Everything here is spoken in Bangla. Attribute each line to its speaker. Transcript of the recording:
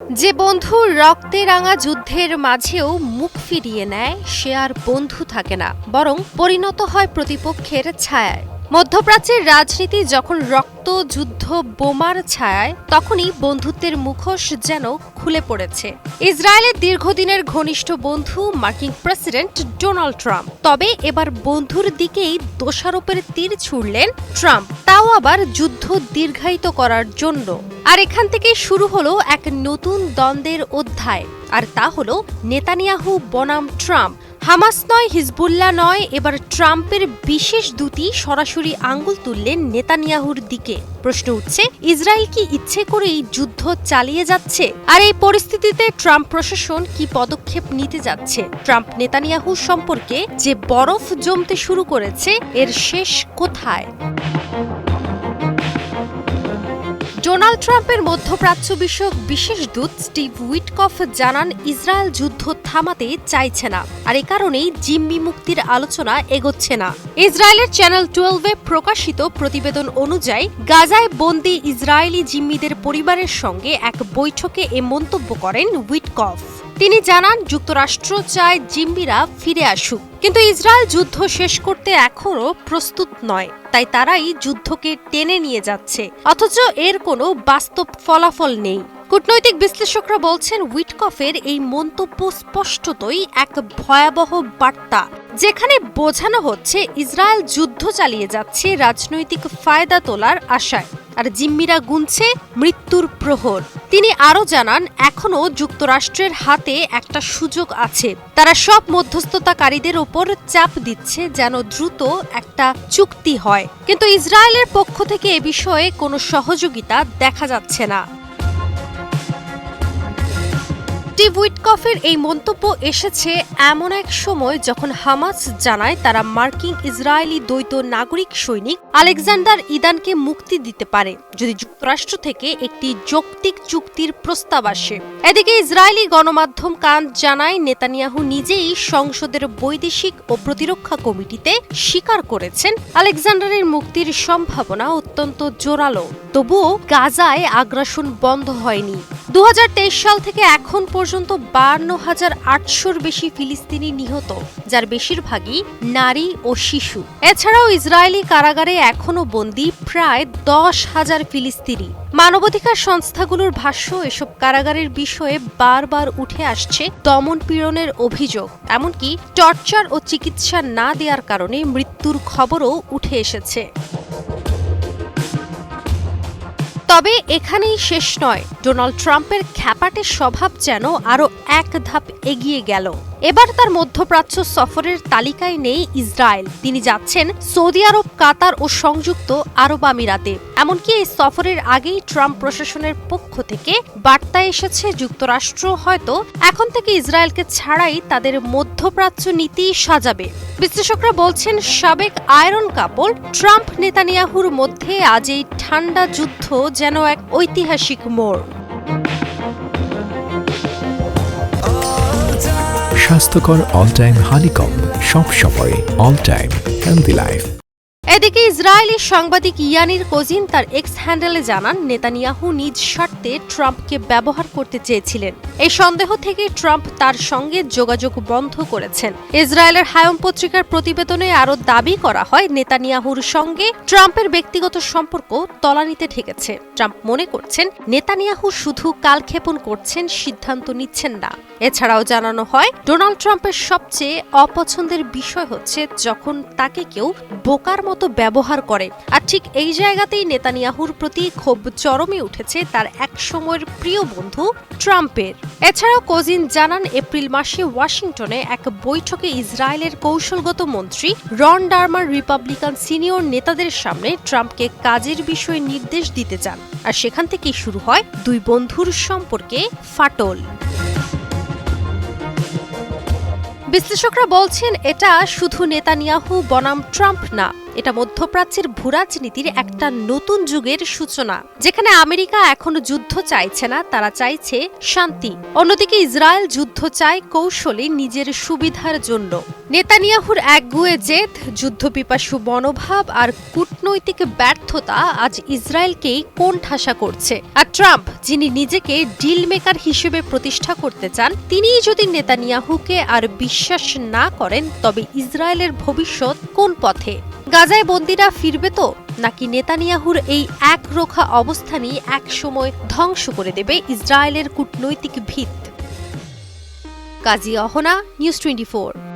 Speaker 1: যে বন্ধু রক্তে রাঙা যুদ্ধের মাঝেও মুখ ফিরিয়ে নেয় সে আর বন্ধু থাকে না, বরং পরিণত হয় প্রতিপক্ষের ছায়ায়। মধ্যপ্রাচ্যের রাজনীতি যখন রক্ত যুদ্ধ বোমার ছায়ায়, তখনই বন্ধুত্বের মুখোশ যেন খুলে পড়েছে। ইসরায়েলের দীর্ঘদিনের ঘনিষ্ঠ বন্ধু মার্কিন প্রেসিডেন্ট ডোনাল্ড ট্রাম্প। তবে এবার বন্ধুর দিকেই দোষারোপের তীর ছুড়লেন ট্রাম্প, তাও আবার যুদ্ধ দীর্ঘায়িত করার জন্য। আর এখান থেকে শুরু হলো এক নতুন দ্বন্দ্বের অধ্যায়, আর তা হলো নেতানিয়াহু বনাম ট্রাম্প। হামাস নয়, হিজবুল্লাহ নয়, এবার ট্রাম্পের বিশেষ দূতি সরাসরি আঙ্গুল তুললেন নেতানিয়াহুর দিকে। প্রশ্ন উঠছে, ইসরায়েল কি ইচ্ছে করেই যুদ্ধ চালিয়ে যাচ্ছে? আর এই পরিস্থিতিতে ট্রাম্প প্রশাসন কি পদক্ষেপ নিতে যাচ্ছে? ট্রাম্প নেতানিয়াহু সম্পর্কে যে বরফ জমতে শুরু করেছে, এর শেষ কোথায়? ডোনাল্ড ট্রাম্পের মধ্যপ্রাচ্য বিষয়ক বিশেষ দূত স্টিভ উইটকফ জানান, ইসরায়েল যুদ্ধ থামাতে চাইছে না, আর এ কারণেই জিম্মি মুক্তির আলোচনা এগোচ্ছে না। ইসরায়েলের চ্যানেল 12-এ প্রকাশিত প্রতিবেদন অনুযায়ী গাজায় বন্দী ইসরায়েলি জিম্মিদের পরিবারের সঙ্গে এক বৈঠকে এ মন্তব্য করেন উইটকফ। তিনি জানান, যুক্তরাষ্ট্র চায় জিম্মিরা ফিরে আসুক, কিন্তু ইসরায়েল যুদ্ধ শেষ করতে এখনও প্রস্তুত নয়, তাই তারাই যুদ্ধকে টেনে নিয়ে যাচ্ছে, অথচ এর কোনো বাস্তব ফলাফল নেই। কূটনৈতিক বিশ্লেষকরা বলছেন, উইটকফের এই মন্তব্য স্পষ্টতই এক ভয়াবহ বার্তা, যেখানে বোঝানো হচ্ছে ইসরায়েল যুদ্ধ চালিয়ে যাচ্ছে রাজনৈতিক ফায়দা তোলার আশায়, আর জিম্মিরা গুনছে মৃত্যুর প্রহর। তিনি আরও জানান, এখনও যুক্তরাষ্ট্রের হাতে একটা সুযোগ আছে। তারা সব মধ্যস্থতাকারীদের ওপর চাপ দিচ্ছে যেন দ্রুত একটা চুক্তি হয়, কিন্তু ইসরায়েলের পক্ষ থেকে এ বিষয়ে কোনো সহযোগিতা দেখা যাচ্ছে না। স্টিভ উইটকফের এই মন্তব্য এসেছে এমন এক সময় যখন হামাস জানায় তারা মার্কিন ইসরায়েলি দ্বৈত নাগরিক সৈনিক আলেকজান্ডার ইদানকে মুক্তি দিতে পারে যদি যুক্তরাষ্ট্র থেকে একটি যৌক্তিক চুক্তির প্রস্তাব আসে। এদিকে ইসরায়েলি গণমাধ্যম কান জানায়, নেতানিয়াহু নিজেই সংসদের বৈদেশিক ও প্রতিরক্ষা কমিটিতে স্বীকার করেছেন আলেকজান্ডারের মুক্তির সম্ভাবনা অত্যন্ত জোরালো। তবুও গাজায় আগ্রাসন বন্ধ হয়নি। 2023 সাল থেকে এখন পর্যন্ত 52,800-র বেশি ফিলিস্তিনি নিহত, যার বেশিরভাগই নারী ও শিশু। এছাড়াও ইসরায়েলি কারাগারে এখনও বন্দী প্রায় 10,000 ফিলিস্তিনি। মানবাধিকার সংস্থাগুলোর ভাষ্য, এসব কারাগারের বিষয়ে বারবার উঠে আসছে দমন পীড়নের অভিযোগ, এমনকি টর্চার ও চিকিৎসা না দেওয়ার কারণে মৃত্যুর খবরও উঠে এসেছে। তবে এখানেই শেষ নয়, ডোনাল্ড ট্রাম্পের খ্যাপাটে স্বভাব যেন আরও এক ধাপ এগিয়ে গেল। এবার তার মধ্যপ্রাচ্য সফরের তালিকায় নেই ইসরায়েল। তিনি যাচ্ছেন সৌদি আরব, কাতার ও সংযুক্ত আরব আমিরাতে। এমনকি এই সফরের আগেই ট্রাম্প প্রশাসনের পক্ষ থেকে বার্তা এসেছে, যুক্তরাষ্ট্র হয়তো এখন থেকে ইসরায়েলকে ছাড়াই তাদের মধ্যপ্রাচ্য নীতি সাজাবে। বিশ্লেষকরা বলছেন, সাবেক আয়রন কাপড় ট্রাম্প নেতানিয়াহুর মধ্যে আজ এই ঠান্ডা যুদ্ধ যেন এক ঐতিহাসিক মোড়।
Speaker 2: স্বাস্থ্যকর অল টাইম হানিকম, সব সময় অল টাইম হেলদি লাইফ।
Speaker 1: এদিকে ইসরায়েলি সাংবাদিক ইয়ানির কোজিন তার এক্স হ্যান্ডেলে জানান, নেতানিয়াহু নিজ স্বার্থে ট্রাম্পকে ব্যবহার করতে চেয়েছিলেন। এই সন্দেহ থেকে ট্রাম্প তার সঙ্গে যোগাযোগ বন্ধ করেছেন। ইসরায়েলের হায়ম পত্রিকার প্রতিবেদনে আরও দাবি করা হয়, নেতানিয়াহুর সঙ্গে ট্রাম্পের ব্যক্তিগত সম্পর্ক তলানিতে ঠেকেছে। ট্রাম্প মনে করছেন, নেতানিয়াহু শুধু কালক্ষেপণ করছেন, সিদ্ধান্ত নিচ্ছেন না। এছাড়াও জানানো হয়, ডোনাল্ড ট্রাম্পের সবচেয়ে অপছন্দের বিষয় হচ্ছে যখন তাকে কেউ বোকার মতো ব্যবহার করে। আর ঠিক এই জায়গাতেই নেতানিয়াহুর প্রতি ক্ষোভ চরমে উঠেছে তার এক সময়ের প্রিয় বন্ধু ট্রাম্পের। এছাড়াও কোজিন জানান, এপ্রিল মাসে ওয়াশিংটনে এক বৈঠকে ইসরায়েলের কৌশলগত মন্ত্রী রন ডারমার রিপাবলিকান সিনিয়র নেতাদের সামনে ট্রাম্পকে কাজের বিষয়ে নির্দেশ দিতে চান, আর সেখান থেকেই শুরু হয় দুই বন্ধুর সম্পর্কে ফাটল। বিশ্লেষকরা বলছেন, এটা শুধু নেতানিয়াহু বনাম ট্রাম্প না, এটা মধ্যপ্রাচ্যের ভূরাজনীতির একটা নতুন যুগের সূচনা, যেখানে আমেরিকা এখনো যুদ্ধ চাইছে না, তারা চাইছে শান্তি। অন্যদিকে ইসরায়েল যুদ্ধ চায় কৌশলে নিজের সুবিধার জন্য। নেতানিয়াহুর একগুঁয়ে জেদ, যুদ্ধপিপাসু মনোভাব আর কূটনৈতিক ব্যর্থতা আজ ইসরায়েলকেই কোণঠাসা করছে। আর ট্রাম্প, যিনি নিজেকে ডিল মেকার হিসেবে প্রতিষ্ঠা করতে চান, তিনিই যদি নেতানিয়াহুকে আর বিশ্বাস না করেন, তবে ইসরায়েলের ভবিষ্যৎ কোন পথে? গাজায় বন্দীরা ফিরবে তো, নাকি নেতানিয়াহুর এই একরোখা অবস্থানই একসময় ধ্বংস করে দেবে ইসরায়েলের কূটনৈতিক ভিত? কাজী অহনা, নিউজ 24।